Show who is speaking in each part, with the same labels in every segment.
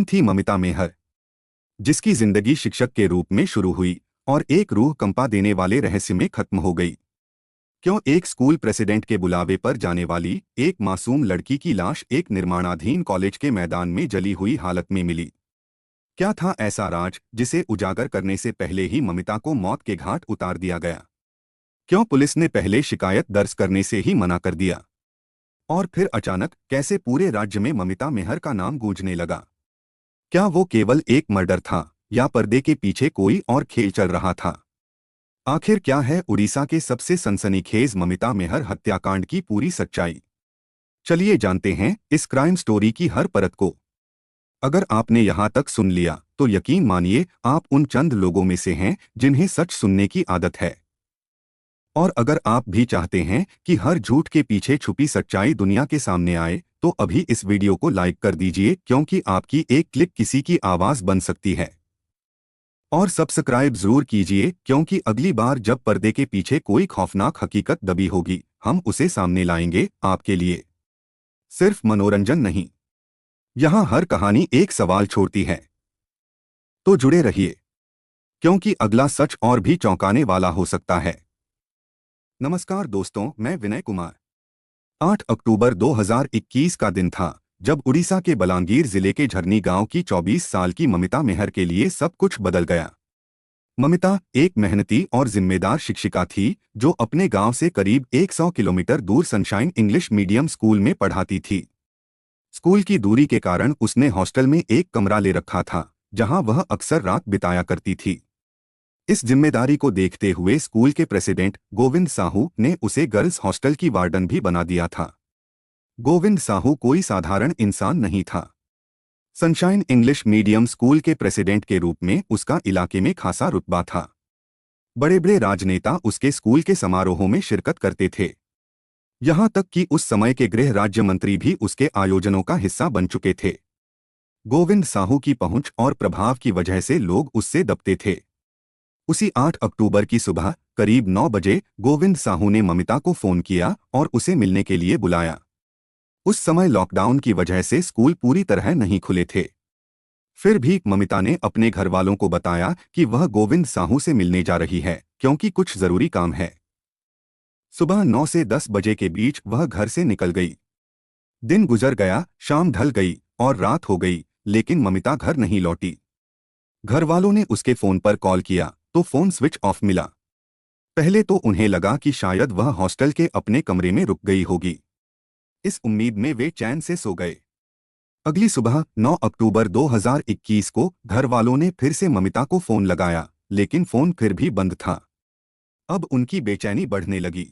Speaker 1: नाम थी ममिता मेहर, जिसकी जिंदगी शिक्षक के रूप में शुरू हुई और एक रूह कंपा देने वाले रहस्य में खत्म हो गई। क्यों एक स्कूल प्रेसिडेंट के बुलावे पर जाने वाली एक मासूम लड़की की लाश एक निर्माणाधीन कॉलेज के मैदान में जली हुई हालत में मिली? क्या था ऐसा राज जिसे उजागर करने से पहले ही ममिता को मौत के घाट उतार दिया गया? क्यों पुलिस ने पहले शिकायत दर्ज करने से ही मना कर दिया, और फिर अचानक कैसे पूरे राज्य में ममिता मेहर का नाम गूंजने लगा? क्या वो केवल एक मर्डर था या पर्दे के पीछे कोई और खेल चल रहा था? आखिर क्या है उड़ीसा के सबसे सनसनीखेज ममिता मेहर हत्याकांड की पूरी सच्चाई? चलिए जानते हैं इस क्राइम स्टोरी की हर परत को। अगर आपने यहाँ तक सुन लिया तो यकीन मानिए आप उन चंद लोगों में से हैं जिन्हें सच सुनने की आदत है। और अगर आप भी चाहते हैं कि हर झूठ के पीछे छुपी सच्चाई दुनिया के सामने आए तो अभी इस वीडियो को लाइक कर दीजिए, क्योंकि आपकी एक क्लिक किसी की आवाज बन सकती है। और सब्सक्राइब जरूर कीजिए, क्योंकि अगली बार जब पर्दे के पीछे कोई खौफनाक हकीकत दबी होगी हम उसे सामने लाएंगे आपके लिए। सिर्फ मनोरंजन नहीं, यहाँ हर कहानी एक सवाल छोड़ती है। तो जुड़े रहिए, क्योंकि अगला सच और भी चौंकाने वाला हो सकता है। नमस्कार दोस्तों, मैं विनय कुमार। 8 अक्टूबर 2021 का दिन था जब उड़ीसा के बलांगीर जिले के झरनी गांव की 24 साल की ममिता मेहर के लिए सब कुछ बदल गया। ममिता एक मेहनती और जिम्मेदार शिक्षिका थी जो अपने गांव से करीब 100 किलोमीटर दूर सनशाइन इंग्लिश मीडियम स्कूल में पढ़ाती थी। स्कूल की दूरी के कारण उसने हॉस्टल में एक कमरा ले रखा था जहां वह अक्सर रात बिताया करती थी। इस जिम्मेदारी को देखते हुए स्कूल के प्रेसिडेंट गोविंद साहू ने उसे गर्ल्स हॉस्टल की वार्डन भी बना दिया था। गोविंद साहू कोई साधारण इंसान नहीं था। सनशाइन इंग्लिश मीडियम स्कूल के प्रेसिडेंट के रूप में उसका इलाके में खासा रुतबा था। बड़े बड़े राजनेता उसके स्कूल के समारोहों में शिरकत करते थे। यहाँ तक कि उस समय के गृह राज्य मंत्री भी उसके आयोजनों का हिस्सा बन चुके थे। गोविंद साहू की पहुंच और प्रभाव की वजह से लोग उससे दबते थे। उसी 8 अक्टूबर की सुबह करीब 9 बजे गोविंद साहू ने ममिता को फोन किया और उसे मिलने के लिए बुलाया। उस समय लॉकडाउन की वजह से स्कूल पूरी तरह नहीं खुले थे। फिर भी ममिता ने अपने घर वालों को बताया कि वह गोविंद साहू से मिलने जा रही है, क्योंकि कुछ जरूरी काम है। सुबह 9 से 10 बजे के बीच वह घर से निकल गई। दिन गुजर गया, शाम ढल गई और रात हो गई, लेकिन ममिता घर नहीं लौटी। घर वालों ने उसके फोन पर कॉल किया तो फोन स्विच ऑफ मिला। पहले तो उन्हें लगा कि शायद वह हॉस्टल के अपने कमरे में रुक गई होगी। इस उम्मीद में वे चैन से सो गए। अगली सुबह 9 अक्टूबर 2021 को घर वालों ने फिर से ममिता को फोन लगाया, लेकिन फोन फिर भी बंद था। अब उनकी बेचैनी बढ़ने लगी।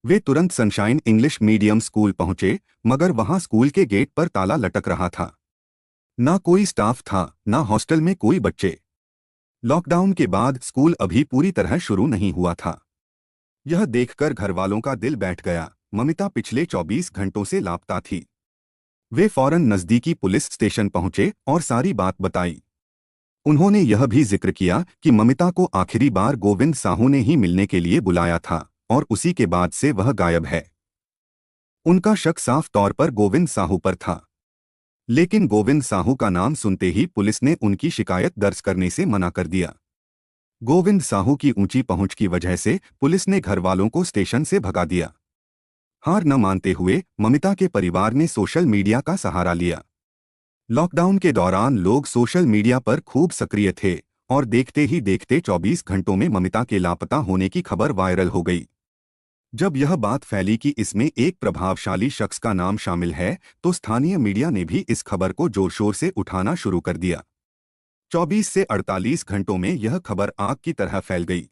Speaker 1: वे तुरंत सनशाइन इंग्लिश मीडियम स्कूल पहुंचे, मगर वहां स्कूल के गेट पर ताला लटक रहा था। ना कोई स्टाफ था, ना हॉस्टल में कोई बच्चे। लॉकडाउन के बाद स्कूल अभी पूरी तरह शुरू नहीं हुआ था। यह देखकर घरवालों का दिल बैठ गया। ममिता पिछले 24 घंटों से लापता थी। वे फौरन नजदीकी पुलिस स्टेशन पहुंचे और सारी बात बताई। उन्होंने यह भी जिक्र किया कि ममिता को आखिरी बार गोविंद साहू ने ही मिलने के लिए बुलाया था और उसी के बाद से वह गायब है। उनका शक साफ तौर पर गोविंद साहू पर था, लेकिन गोविंद साहू का नाम सुनते ही पुलिस ने उनकी शिकायत दर्ज करने से मना कर दिया। गोविंद साहू की ऊंची पहुंच की वजह से पुलिस ने घरवालों को स्टेशन से भगा दिया। हार न मानते हुए ममिता के परिवार ने सोशल मीडिया का सहारा लिया। लॉकडाउन के दौरान लोग सोशल मीडिया पर खूब सक्रिय थे और देखते ही देखते 24 घंटों में ममिता के लापता होने की खबर वायरल हो गई। जब यह बात फैली कि इसमें एक प्रभावशाली शख्स का नाम शामिल है, तो स्थानीय मीडिया ने भी इस खबर को जोर शोर से उठाना शुरू कर दिया। 24 से 48 घंटों में यह खबर आग की तरह फैल गई।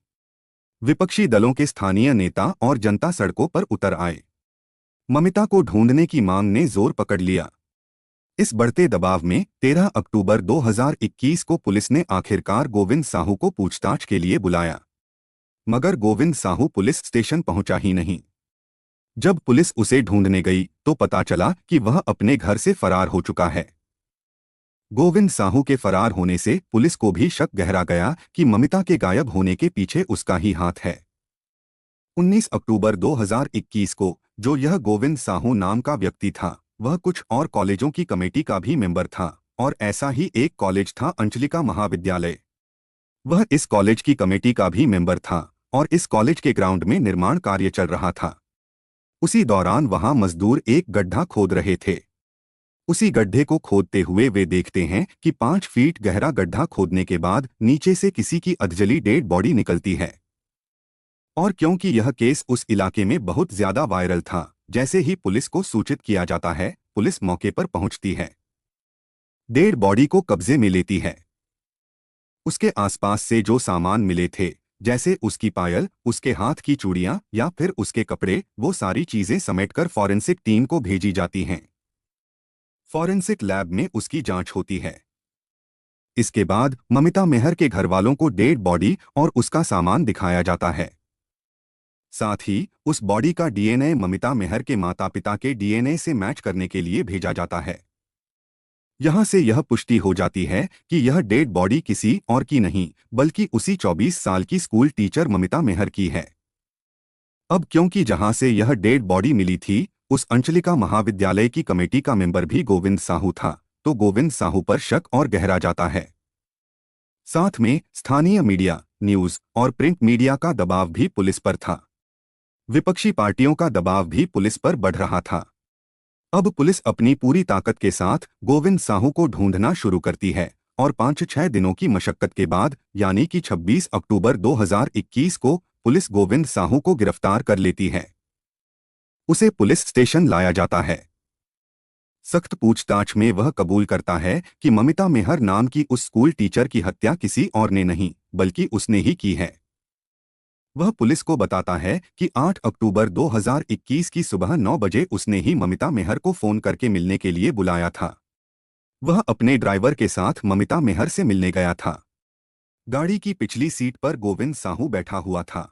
Speaker 1: विपक्षी दलों के स्थानीय नेता और जनता सड़कों पर उतर आए। ममिता को ढूंढने की मांग ने जोर पकड़ लिया। इस बढ़ते दबाव में 13 अक्टूबर 2021 को पुलिस ने आखिरकार गोविंद साहू को पूछताछ के लिए बुलाया, मगर गोविंद साहू पुलिस स्टेशन पहुंचा ही नहीं। जब पुलिस उसे ढूंढने गई तो पता चला कि वह अपने घर से फरार हो चुका है। गोविंद साहू के फरार होने से पुलिस को भी शक गहरा गया कि ममिता के गायब होने के पीछे उसका ही हाथ है। 19 अक्टूबर 2021 को जो यह गोविंद साहू नाम का व्यक्ति था, वह कुछ और कॉलेजों की कमेटी का भी मेंबर था और ऐसा ही एक कॉलेज था अंचलिका महाविद्यालय। वह इस कॉलेज की कमेटी का भी मेंबर था और इस कॉलेज के ग्राउंड में निर्माण कार्य चल रहा था। उसी दौरान वहां मजदूर एक गड्ढा खोद रहे थे। उसी गड्ढे को खोदते हुए वे देखते हैं कि 5 फीट गहरा गड्ढा खोदने के बाद नीचे से किसी की अधजली डेड बॉडी निकलती है। और क्योंकि यह केस उस इलाके में बहुत ज्यादा वायरल था, जैसे ही पुलिस को सूचित किया जाता है, पुलिस मौके पर पहुंचती है, डेड बॉडी को कब्जे में लेती है। उसके आसपास से जो सामान मिले थे, जैसे उसकी पायल, उसके हाथ की चूड़ियां या फिर उसके कपड़े, वो सारी चीजें समेटकर फॉरेंसिक टीम को भेजी जाती हैं। फॉरेंसिक लैब में उसकी जांच होती है। इसके बाद ममिता मेहर के घरवालों को डेड बॉडी और उसका सामान दिखाया जाता है। साथ ही उस बॉडी का डीएनए ममिता मेहर के माता पिता के डीएनए से मैच करने के लिए भेजा जाता है। यहां से यह पुष्टि हो जाती है कि यह डेड बॉडी किसी और की नहीं, बल्कि उसी 24 साल की स्कूल टीचर ममिता मेहर की है। अब क्योंकि जहां से यह डेड बॉडी मिली थी, उस अंचलिका महाविद्यालय की कमेटी का मेंबर भी गोविंद साहू था, तो गोविंद साहू पर शक और गहरा जाता है। साथ में स्थानीय मीडिया, न्यूज और प्रिंट मीडिया का दबाव भी पुलिस पर था। विपक्षी पार्टियों का दबाव भी पुलिस पर बढ़ रहा था। अब पुलिस अपनी पूरी ताकत के साथ गोविंद साहू को ढूंढना शुरू करती है और 5-6 दिनों की मशक्कत के बाद, यानी कि 26 अक्टूबर 2021 को पुलिस गोविंद साहू को गिरफ्तार कर लेती है। उसे पुलिस स्टेशन लाया जाता है। सख्त पूछताछ में वह कबूल करता है कि ममिता मेहर नाम की उस स्कूल टीचर की हत्या किसी और ने नहीं, बल्कि उसने ही की है। वह पुलिस को बताता है कि 8 अक्टूबर 2021 की सुबह 9 बजे उसने ही ममिता मेहर को फोन करके मिलने के लिए बुलाया था। वह अपने ड्राइवर के साथ ममिता मेहर से मिलने गया था। गाड़ी की पिछली सीट पर गोविंद साहू बैठा हुआ था।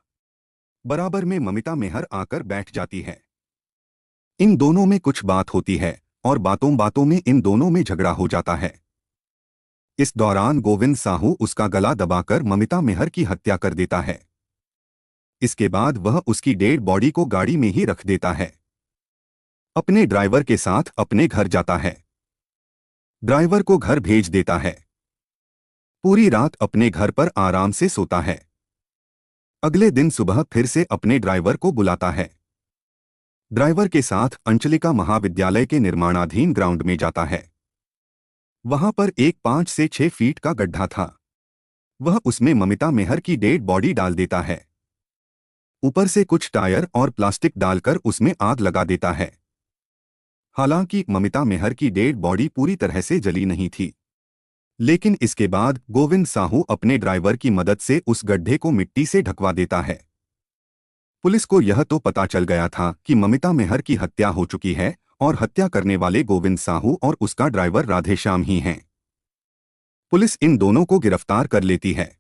Speaker 1: बराबर में ममिता मेहर आकर बैठ जाती है। इन दोनों में कुछ बात होती है और बातों बातों में इन दोनों में झगड़ा हो जाता है। इस दौरान गोविंद साहू उसका गला दबाकर ममिता मेहर की हत्या कर देता है। इसके बाद वह उसकी डेड बॉडी को गाड़ी में ही रख देता है। अपने ड्राइवर के साथ अपने घर जाता है। ड्राइवर को घर भेज देता है। पूरी रात अपने घर पर आराम से सोता है। अगले दिन सुबह फिर से अपने ड्राइवर को बुलाता है। ड्राइवर के साथ अंचलिका महाविद्यालय के निर्माणाधीन ग्राउंड में जाता है। वहां पर एक 5 से 6 फीट का गड्ढा था। वह उसमें ममिता मेहर की डेड बॉडी डाल देता है। ऊपर से कुछ टायर और प्लास्टिक डालकर उसमें आग लगा देता है। हालांकि ममिता मेहर की डेड बॉडी पूरी तरह से जली नहीं थी, लेकिन इसके बाद गोविंद साहू अपने ड्राइवर की मदद से उस गड्ढे को मिट्टी से ढकवा देता है। पुलिस को यह तो पता चल गया था कि ममिता मेहर की हत्या हो चुकी है और हत्या करने वाले गोविंद साहू और उसका ड्राइवर राधेश्याम ही हैं। पुलिस इन दोनों को गिरफ्तार कर लेती है।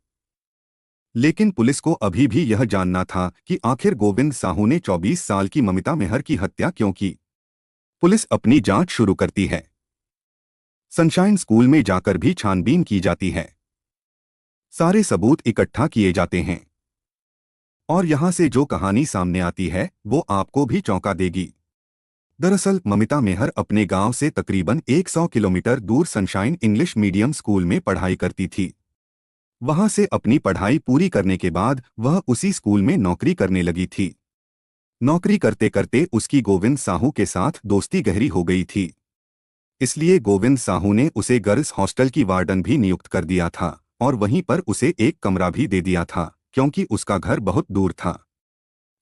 Speaker 1: लेकिन पुलिस को अभी भी यह जानना था कि आखिर गोविंद साहू ने 24 साल की ममिता मेहर की हत्या क्यों की। पुलिस अपनी जांच शुरू करती है। सनशाइन स्कूल में जाकर भी छानबीन की जाती है। सारे सबूत इकट्ठा किए जाते हैं और यहां से जो कहानी सामने आती है वो आपको भी चौंका देगी। दरअसल ममिता मेहर अपने गांव से तकरीबन 100 किलोमीटर दूर सनशाइन इंग्लिश मीडियम स्कूल में पढ़ाई करती थी। वहां से अपनी पढ़ाई पूरी करने के बाद वह उसी स्कूल में नौकरी करने लगी थी। नौकरी करते करते उसकी गोविंद साहू के साथ दोस्ती गहरी हो गई थी। इसलिए गोविंद साहू ने उसे गर्ल्स हॉस्टल की वार्डन भी नियुक्त कर दिया था और वहीं पर उसे एक कमरा भी दे दिया था, क्योंकि उसका घर बहुत दूर था।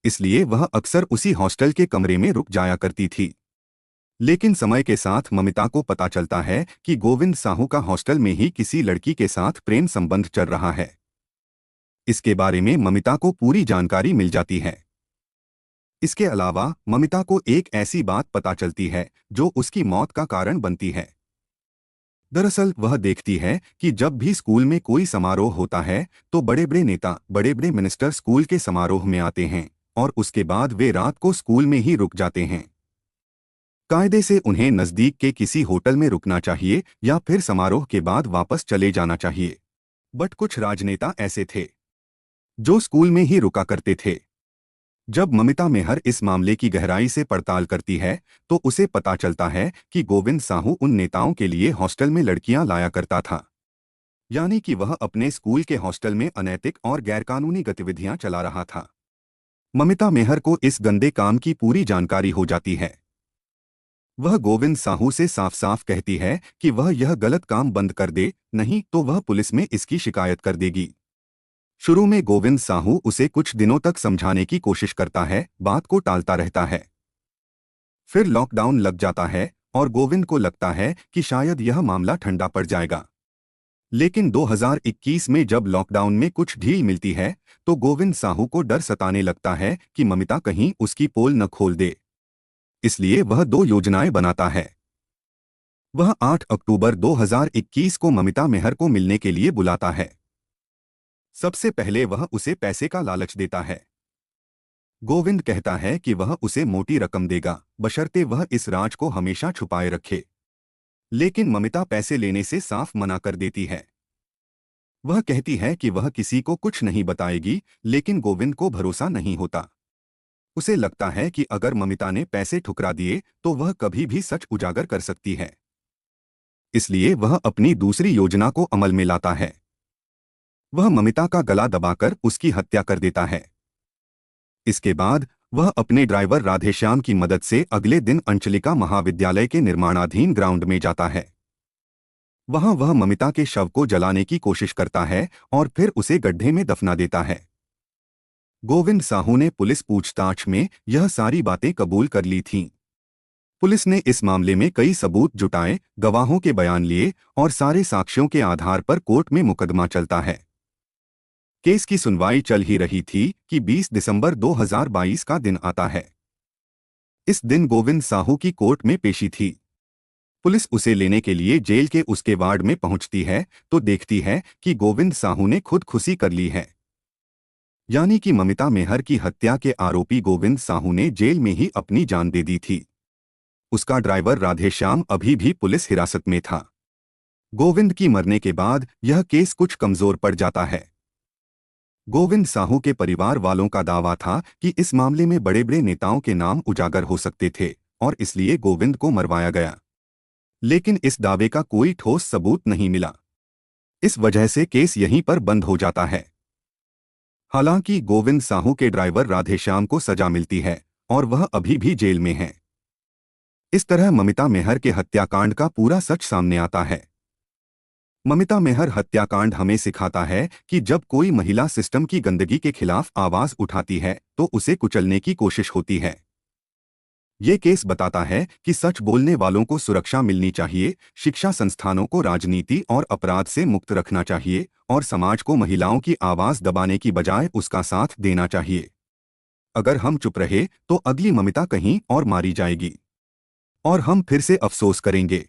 Speaker 1: इसलिए वह अक्सर उसी हॉस्टल के कमरे में रुक जाया करती थी। लेकिन समय के साथ ममिता को पता चलता है कि गोविंद साहू का हॉस्टल में ही किसी लड़की के साथ प्रेम संबंध चल रहा है। इसके बारे में ममिता को पूरी जानकारी मिल जाती है। इसके अलावा ममिता को एक ऐसी बात पता चलती है जो उसकी मौत का कारण बनती है। दरअसल वह देखती है कि जब भी स्कूल में कोई समारोह होता है तो बड़े बड़े नेता, बड़े बड़े मिनिस्टर स्कूल के समारोह में आते हैं और उसके बाद वे रात को स्कूल में ही रुक जाते हैं। कायदे से उन्हें नजदीक के किसी होटल में रुकना चाहिए या फिर समारोह के बाद वापस चले जाना चाहिए। बट कुछ राजनेता ऐसे थे जो स्कूल में ही रुका करते थे। जब ममिता मेहर इस मामले की गहराई से पड़ताल करती है तो उसे पता चलता है कि गोविंद साहू उन नेताओं के लिए हॉस्टल में लड़कियां लाया करता था, यानी कि वह अपने स्कूल के हॉस्टल में अनैतिक और गैरकानूनी गतिविधियां चला रहा था। ममिता मेहर को इस गंदे काम की पूरी जानकारी हो जाती है। वह गोविंद साहू से साफ साफ कहती है कि वह यह गलत काम बंद कर दे, नहीं तो वह पुलिस में इसकी शिकायत कर देगी। शुरू में गोविंद साहू उसे कुछ दिनों तक समझाने की कोशिश करता है, बात को टालता रहता है। फिर लॉकडाउन लग जाता है और गोविंद को लगता है कि शायद यह मामला ठंडा पड़ जाएगा। लेकिन 2021 में जब लॉकडाउन में कुछ ढील मिलती है तो गोविंद साहू को डर सताने लगता है कि ममिता कहीं उसकी पोल न खोल दे। इसलिए वह दो योजनाएं बनाता है। वह 8 अक्टूबर 2021 को ममिता मेहर को मिलने के लिए बुलाता है। सबसे पहले वह उसे पैसे का लालच देता है। गोविंद कहता है कि वह उसे मोटी रकम देगा, बशर्ते वह इस राज को हमेशा छुपाए रखे। लेकिन ममिता पैसे लेने से साफ मना कर देती है। वह कहती है कि वह किसी को कुछ नहीं बताएगी, लेकिन गोविंद को भरोसा नहीं होता। उसे लगता है कि अगर ममिता ने पैसे ठुकरा दिए तो वह कभी भी सच उजागर कर सकती है। इसलिए वह अपनी दूसरी योजना को अमल में लाता है। वह ममिता का गला दबाकर उसकी हत्या कर देता है। इसके बाद वह अपने ड्राइवर राधेश्याम की मदद से अगले दिन अंचलिका महाविद्यालय के निर्माणाधीन ग्राउंड में जाता है। वहां वह ममिता के शव को जलाने की कोशिश करता है और फिर उसे गड्ढे में दफना देता है। गोविंद साहू ने पुलिस पूछताछ में यह सारी बातें कबूल कर ली थीं। पुलिस ने इस मामले में कई सबूत जुटाए, गवाहों के बयान लिए और सारे साक्ष्यों के आधार पर कोर्ट में मुकदमा चलता है। केस की सुनवाई चल ही रही थी कि 20 दिसंबर 2022 का दिन आता है। इस दिन गोविंद साहू की कोर्ट में पेशी थी। पुलिस उसे लेने के लिए जेल के उसके वार्ड में पहुंचती है तो देखती है कि गोविंद साहू ने खुदकुशी कर ली है। यानी कि ममिता मेहर की हत्या के आरोपी गोविंद साहू ने जेल में ही अपनी जान दे दी थी। उसका ड्राइवर राधेश्याम अभी भी पुलिस हिरासत में था। गोविंद की मरने के बाद यह केस कुछ कमजोर पड़ जाता है। गोविंद साहू के परिवार वालों का दावा था कि इस मामले में बड़े बड़े नेताओं के नाम उजागर हो सकते थे और इसलिए गोविंद को मरवाया गया। लेकिन इस दावे का कोई ठोस सबूत नहीं मिला। इस वजह से केस यहीं पर बंद हो जाता है। हालांकि गोविंद साहू के ड्राइवर राधेश्याम को सजा मिलती है और वह अभी भी जेल में है। इस तरह ममिता मेहर के हत्याकांड का पूरा सच सामने आता है। ममिता मेहर हत्याकांड हमें सिखाता है कि जब कोई महिला सिस्टम की गंदगी के खिलाफ आवाज उठाती है तो उसे कुचलने की कोशिश होती है। ये केस बताता है कि सच बोलने वालों को सुरक्षा मिलनी चाहिए, शिक्षा संस्थानों को राजनीति और अपराध से मुक्त रखना चाहिए और समाज को महिलाओं की आवाज दबाने की बजाय उसका साथ देना चाहिए। अगर हम चुप रहे तो अगली ममिता कहीं और मारी जाएगी और हम फिर से अफसोस करेंगे।